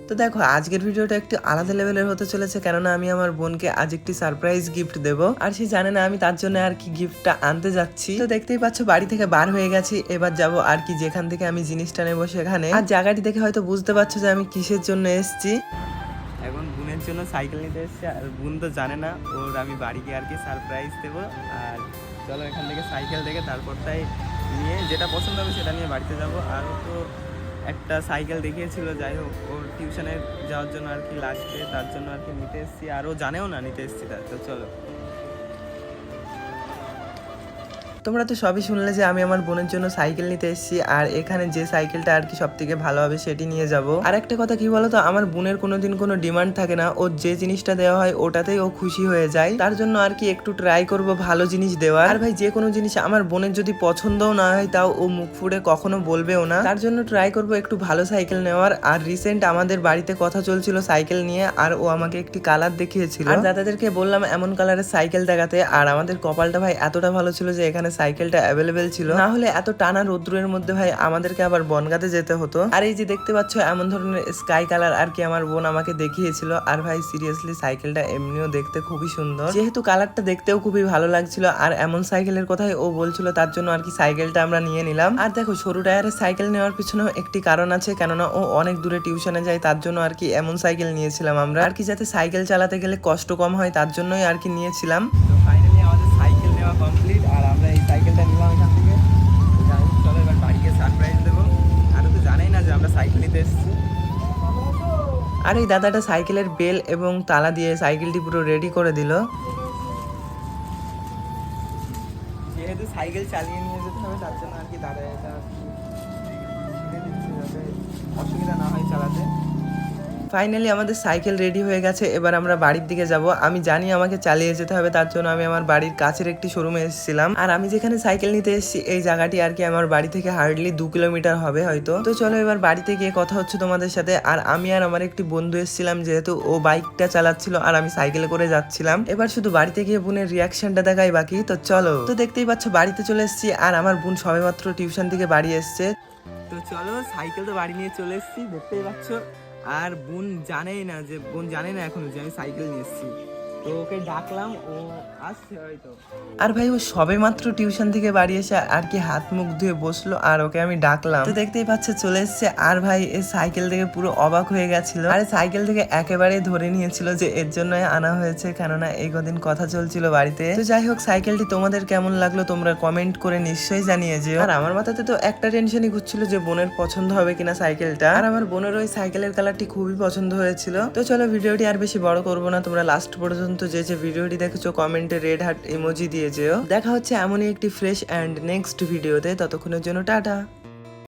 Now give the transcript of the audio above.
তো দেখো আজকের ভিডিওটা একটু আলাদা লেভেলের হতে চলেছে, কেননা আমি আমার বোনকে আজ একটি সারপ্রাইজ গিফট দেবো, আর সে জানে না আমি তার জন্য আর কি গিফটটা আনতে যাচ্ছি। তো দেখতেই পাচ্ছ বাড়ি থেকে বার হয়ে গেছি, এবার যাব আর কি যেখান থেকে আমি জিনিসটা নেবো সেখানে। আর জায়গাটি দেখে হয়তো বুঝতে পারছো যে আমি কিসের জন্য এসেছি। এখন বোনের জন্য সাইকেল নিতে এসেছি, আর বোন তো জানে না ওর আমি বাড়ি গিয়ে আর কি সারপ্রাইজ দেবো। আর চলো এখান থেকে সাইকেল দেখে তারপরটাই নিয়ে যেটা পছন্দ হবে সেটা নিয়ে বাড়িতে যাব। আর ও তো একটা সাইকেল দেখিয়েছিল, যাই হোক ওর টিউশনে যাওয়ার জন্য আর কি লাগবে, তার জন্য আর কি নিতে এসেছি। আর ও জানেও না নিতে এসেছি তার। তো চলো, তোমরা তো সবই শুনলে যে আমি আমার বোনের জন্য সাইকেল নিতে এসেছি, আর এখানে যে সাইকেলটা আর কি সব থেকে ভালো হবে সেটি নিয়ে যাব। আর একটা কথা কি বলতো, আমার বোনের কোনোদিন কোনো ডিমান্ড থাকে না, ও যে জিনিসটা দেওয়া হয় ওটাতেই ও খুশি হয়ে যায়। তার জন্য আর কি একটু ট্রাই করব ভালো জিনিস দেওয়ার। আর ভাই যে কোনো জিনিস আমার বোনের যদি পছন্দও না হয় তাও ও মুখ ফুড়ে কখনো বলবেও না, তার জন্য ট্রাই করব একটু ভালো সাইকেল নেওয়ার। আর রিসেন্ট আমাদের বাড়িতে কথা চলছিল সাইকেল নিয়ে, আর ও আমাকে একটি কালার দেখিয়েছিল, আর দাদাদেরকে বললাম এমন কালারের সাইকেল দেখাতে। আর আমাদের কপালটা ভাই এতটা ভালো ছিল যে এখানে সাইকেলটা অ্যাভেলেবেল ছিল, না হলে এত টানা রোদ্রের মধ্যে ভাই আমাদেরকে আবার বনগাতে যেতে হতো। আর এই যে দেখতে পাচ্ছ এমন ধরনের স্কাই কালার আর কি আমার বোন আমাকে দেখিয়েছিল। আর ভাই সিরিয়াসলি সাইকেলটা এমনিও দেখতে খুবই সুন্দর, যেহেতু কালারটা দেখতেও খুবই ভালো লাগছিল, আর এমন সাইকেলের কথাই ও বলছিল, তার জন্য আর কি সাইকেলটা আমরা নিয়ে নিলাম। আর দেখো সরু টায়ারের সাইকেল নেওয়ার পিছনেও একটি কারণ আছে, কেননা ও অনেক দূরে টিউশনে যায়, তার জন্য আর কি এমন সাইকেল নিয়েছিলাম আমরা, আর কি যাতে সাইকেল চালাতে গেলে কষ্ট কম হয়, তার জন্যই আর কি নিয়েছিলাম। তো ফাইনালি আমাদের সাইকেল নেওয়া কমপ্লিট, আর আমরা এই সাইকেলটা নিলাম এখান থেকে। চলো এবার বাড়িকে সারপ্রাইজ দেবো, আর তো জানাই না যে আমরা সাইকেল নিতে এসেছি। আর এই দাদাটা সাইকেলের বেল এবং তালা দিয়ে সাইকেলটি পুরো রেডি করে দিল। যেহেতু সাইকেল চালিয়ে নিয়ে যেতে হবে তার জন্য আর কি দাদা এটা দিচ্ছে যাতে অসুবিধা না হয় চালাতে। ফাইনালি আমাদের সাইকেল রেডি হয়ে গেছে, এবার আমরা বাড়ির দিকে যাব। আমি জানি আমাকে চালিয়ে যেতে হবে, তার জন্য আমি আমার বাড়ির কাছের একটি শোরুমে এসেছিলাম। আর আমি যেখানে সাইকেল নিতে এসেছি এই জায়গাটি আর কি আমার বাড়ি থেকে হার্ডলি 2 কিলোমিটার হবে হয়তো। তো চলো এবার বাড়িতে গিয়ে কথা হচ্ছে তোমাদের সাথে। আর আমি আর আমার একটি বন্ধু এসেছিলাম, যেহেতু ও বাইকটা চালাচ্ছিল আর আমি সাইকেলে করে যাচ্ছিলাম। এবার শুধু বাড়িতে গিয়ে বোনের রিয়াকশনটা দেখাই বাকি। তো চলো, তো দেখতেই পাচ্ছ বাড়িতে চলে এসেছি, আর আমার বোন সবেমাত্র টিউশন থেকে বাড়ি এসছে। তো চলো সাইকেল তো বাড়ি নিয়ে চলে এসেছি, দেখতেই পাচ্ছ। আর বোন জানেই না এখনো যে আমি সাইকেল নিয়ে এসেছি। তো ওকে ডাকলাম, ও আসছে হয়তো। আর ভাই ও সবে মাত্র টিউশন থেকে বাড়ি এসে আর কি হাত মুখ ধুয়ে বসলো, আর ওকে আমি ডাকলাম, তো দেখতেই পাচ্ছে চলে এসছে। আর ভাই এই সাইকেল থেকে পুরো অবাক হয়ে গেছিল, আর সাইকেল থেকে একেবারে ধরে নিয়েছিল যে এর জন্য আনা হয়েছে, কেননা এই কদিন কথা চলছিল বাড়িতে। তো যাই হোক সাইকেলটি তোমাদের কেমন লাগলো তোমরা কমেন্ট করে নিশ্চয়ই জানিয়ে যেও। আর আমার মাথাতে তো একটা টেনশনই ঘুরছিল যে বোনের পছন্দ হবে কিনা সাইকেলটা, আর আমার বোনের ওই সাইকেলের কালারটি খুবই পছন্দ হয়েছিল। তো চলো ভিডিওটি আর বেশি বড় করবো না, তোমরা লাস্ট পর্যন্ত যে ভিডিওটি দেখেছো কমেন্টে রেড হার্ট ইমোজি দিয়ে যেও। দেখা হচ্ছে এমনই একটি ফ্রেশ অ্যান্ড নেক্সট ভিডিওতে, ততক্ষণের জন্য টাটা।